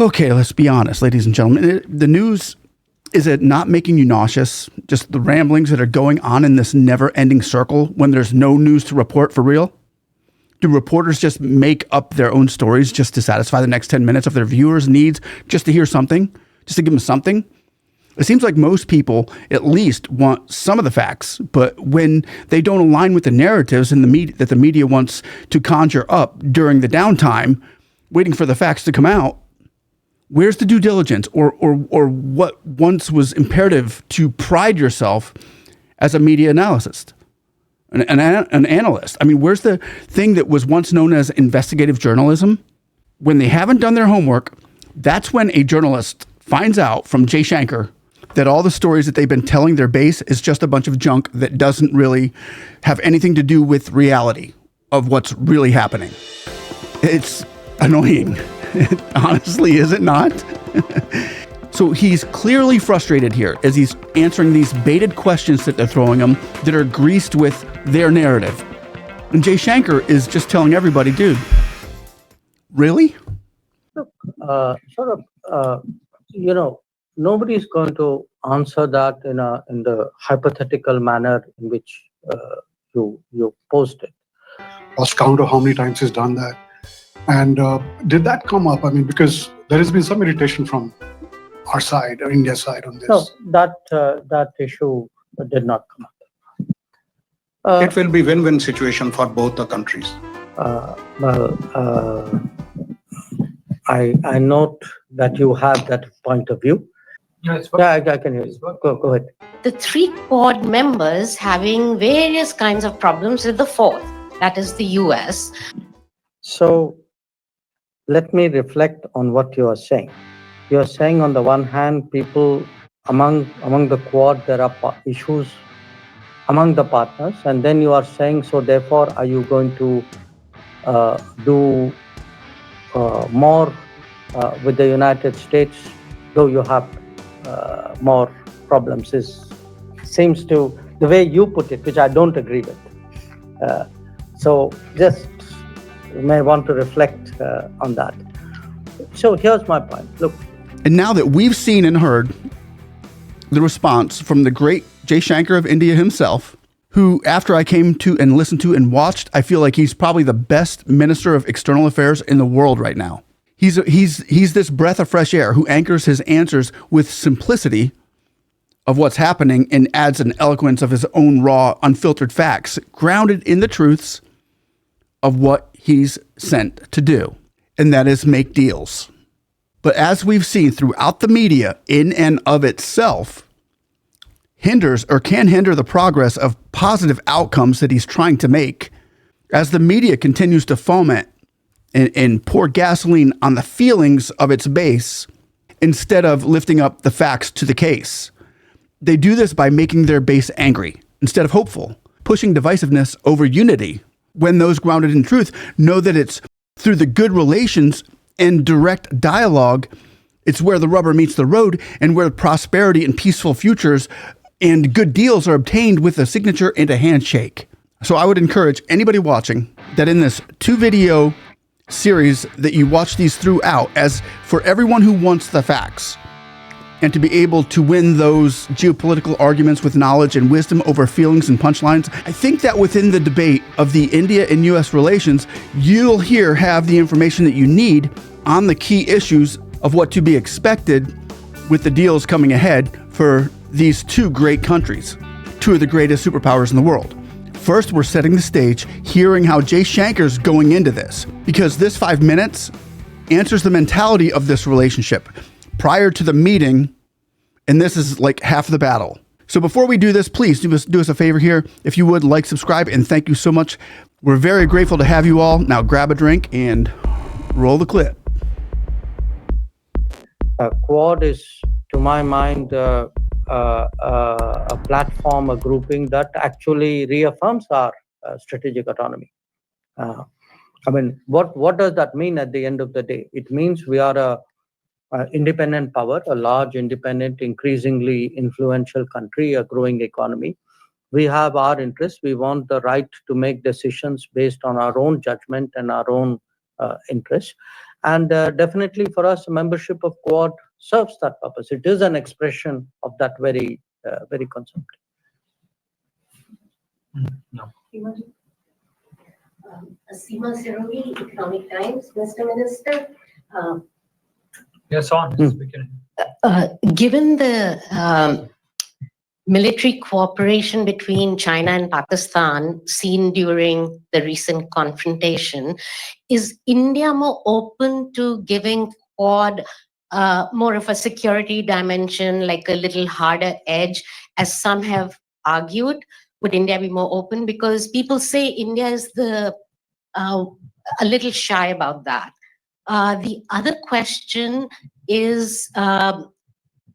Okay, let's be honest, ladies and gentlemen. The news, is it not making you nauseous? Just the ramblings that are going on in this never-ending circle when there's no news to report for real? Do reporters just make up their own stories just to satisfy the next 10 minutes of their viewers' needs, just to hear something, just to give them something? It seems like most people at least want some of the facts, but when they don't align with the narratives and that the media wants to conjure up during the downtime, waiting for the facts to come out, where's the due diligence or what once was imperative to pride yourself as a media analyst, an analyst? I mean, where's the thing that was once known as investigative journalism? When they haven't done their homework, that's when a journalist finds out from Jaishankar that all the stories that they've been telling their base is just a bunch of junk that doesn't really have anything to do with reality of what's really happening. It's annoying. Honestly, is it not? So he's clearly frustrated here as he's answering these baited questions that they're throwing him that are greased with their narrative. And Jaishankar is just telling everybody, dude, really? Look, nobody is going to answer that in the hypothetical manner in which you posted. Lost count of how many times he's done that. And did that come up? I mean, because there has been some irritation from our side, or India's side on this. No, that issue did not come up. It will be win-win situation for both the countries. I note that you have that point of view. Yeah, I can hear you. Go ahead. The 3 Quad members having various kinds of problems with the 4th, that is the US. So let me reflect on what you are saying. You are saying on the one hand, people among the Quad, there are issues among the partners, and then you are saying, so therefore, are you going to do more with the United States, though you have more problems? Seems to, the way you put it, which I don't agree with. So just you may want to reflect on that. So here's my point. Look. And now that we've seen and heard the response from the great Jaishankar of India himself, who, after I came to and listened to and watched, I feel like he's probably the best minister of external affairs in the world right now. He's this breath of fresh air who anchors his answers with simplicity of what's happening and adds an eloquence of his own raw, unfiltered facts, grounded in the truths of what he's sent to do, and that is make deals. But as we've seen throughout the media, in and of itself, hinders or can hinder the progress of positive outcomes that he's trying to make, as the media continues to foment and pour gasoline on the feelings of its base instead of lifting up the facts to the case. They do this by making their base angry instead of hopeful, pushing divisiveness over unity, when those grounded in truth know that it's through the good relations and direct dialogue, it's where the rubber meets the road and where prosperity and peaceful futures and good deals are obtained with a signature and a handshake. So I would encourage anybody watching that in this 2-video series that you watch these throughout, as for everyone who wants the facts and to be able to win those geopolitical arguments with knowledge and wisdom over feelings and punchlines. I think that within the debate of the India and U.S. relations, you'll here have the information that you need on the key issues of what to be expected with the deals coming ahead for these 2 great countries, 2 of the greatest superpowers in the world. First, we're setting the stage, hearing how Jaishankar's going into this, because this 5 minutes answers the mentality of this relationship prior to the meeting, and this is like half the battle. So before we do this, please do us a favor here. If you would, like, subscribe, and thank you so much. We're very grateful to have you all. Now grab a drink and roll the clip. Quad is, to my mind, a platform, a grouping that actually reaffirms our strategic autonomy. I mean, what does that mean at the end of the day? It means we are a independent power, a large, independent, increasingly influential country, a growing economy. We have our interests. We want the right to make decisions based on our own judgment and our own interests. And definitely for us, membership of Quad serves that purpose. It is an expression of that very concept. Seema Sirogi, Economic Times. Mr. Minister, Yes, on. Hmm. We can. given the military cooperation between China and Pakistan seen during the recent confrontation, is India more open to giving Quad more of a security dimension, like a little harder edge, as some have argued? Would India be more open? Because people say India is a little shy about that. The other question is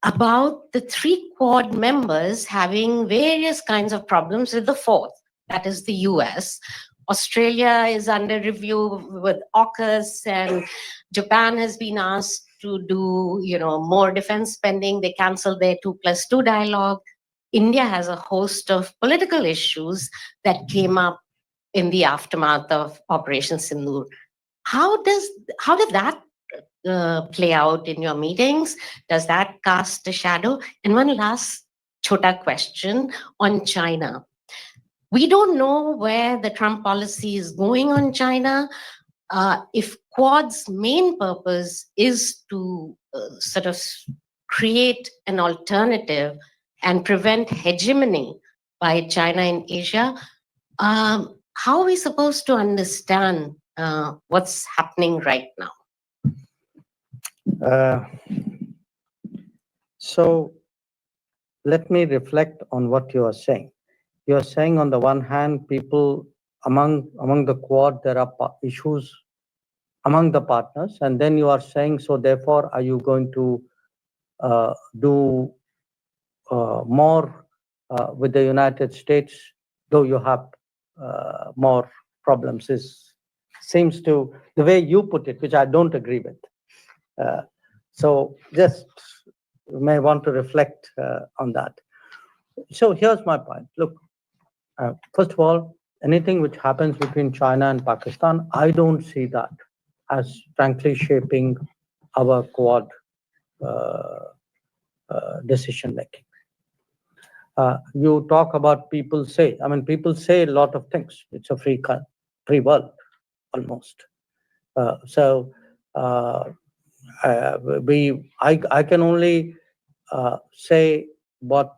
about the three Quad members having various kinds of problems with the fourth, that is the US. Australia is under review with AUKUS, and Japan has been asked to do, more defense spending. They canceled their 2+2 dialogue. India has a host of political issues that came up in the aftermath of Operation Sindoor. How did that play out in your meetings? Does that cast a shadow? And one last chota question on China. We don't know where the Trump policy is going on China. If Quad's main purpose is to sort of create an alternative and prevent hegemony by China in Asia, how are we supposed to understand what's happening right now? So let me reflect on what you are saying. You are saying on the one hand, people among the Quad, there are issues among the partners, and then you are saying, so therefore, are you going to do more with the United States, though you have more problems? Seems to the way you put it, which I don't agree with. So just you may want to reflect on that. So here's my point. Look, first of all, anything which happens between China and Pakistan, I don't see that as frankly shaping our Quad decision making. You talk about people say a lot of things. It's a free world almost. So I can only say what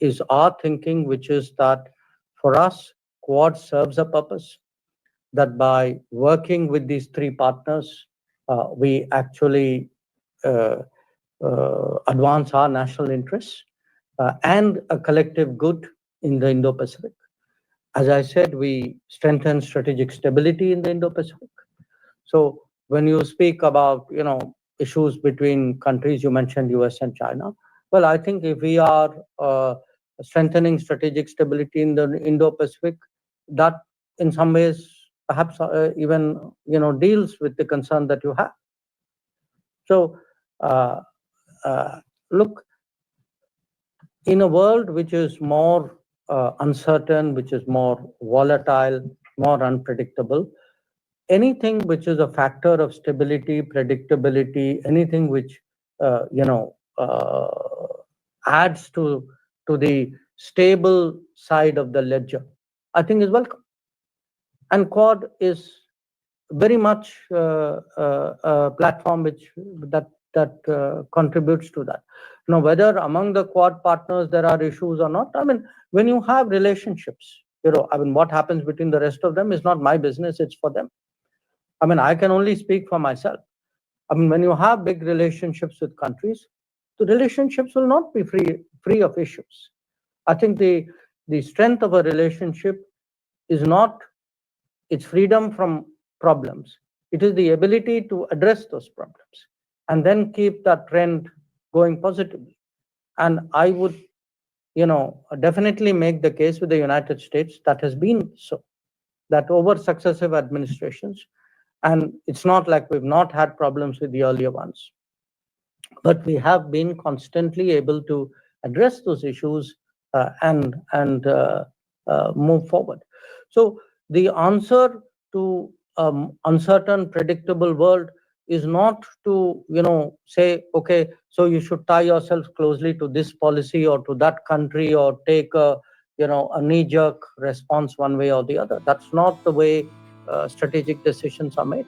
is our thinking, which is that for us, Quad serves a purpose, that by working with these three partners, we actually advance our national interests and a collective good in the Indo-Pacific. As I said, we strengthen strategic stability in the Indo-Pacific. So when you speak about, issues between countries, you mentioned US and China. Well, I think if we are strengthening strategic stability in the Indo-Pacific, that in some ways perhaps even deals with the concern that you have. So look, in a world which is more uncertain, which is more volatile, more unpredictable, anything which is a factor of stability, predictability, anything which adds to the stable side of the ledger, I think is welcome. And Quad is very much a platform that contributes to that. Whether among the Quad partners there are issues or not, when you have relationships, what happens between the rest of them is not my business, it's for them. I can only speak for myself. When you have big relationships with countries, the relationships will not be free of issues. I think the strength of a relationship is not its freedom from problems. It is the ability to address those problems and then keep that trend going positively. And I would, definitely make the case with the United States that has been so, that over successive administrations, and it's not like we've not had problems with the earlier ones, but we have been constantly able to address those issues and move forward. So the answer to uncertain, predictable world is not to, say, okay, so you should tie yourself closely to this policy or to that country or take a knee-jerk response one way or the other. That's not the way strategic decisions are made.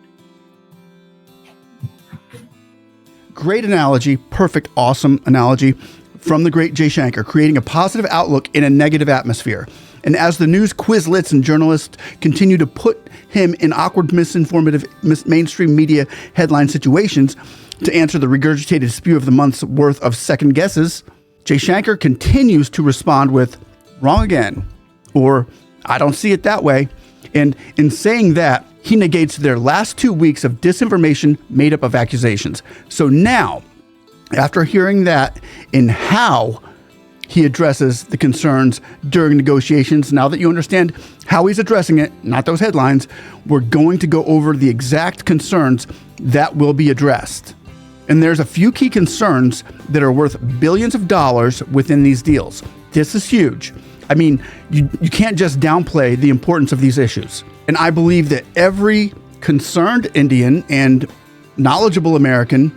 Great analogy, perfect, awesome analogy from the great Jaishankar, creating a positive outlook in a negative atmosphere. And as the news Quizlets and journalists continue to put him in awkward, misinformative, mainstream media headline situations to answer the regurgitated spew of the month's worth of second guesses, Jaishankar continues to respond with, wrong again, or I don't see it that way. And in saying that, he negates their last 2 weeks of disinformation made up of accusations. So now, after hearing that in how he addresses the concerns during negotiations, now that you understand how he's addressing it, not those headlines, we're going to go over the exact concerns that will be addressed. And there's a few key concerns that are worth billions of dollars within these deals. This is huge. I mean, you can't just downplay the importance of these issues. And I believe that every concerned Indian and knowledgeable American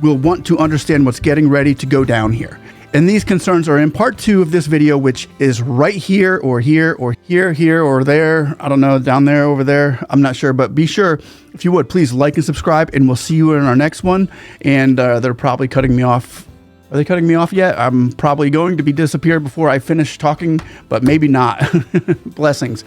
will want to understand what's getting ready to go down here. And these concerns are in part 2 of this video, which is right here or here or here or there. I don't know, down there, over there. I'm not sure, but be sure, if you would, please like and subscribe, and we'll see you in our next one. And they're probably cutting me off. Are they cutting me off yet? I'm probably going to be disappeared before I finish talking, but maybe not. Blessings.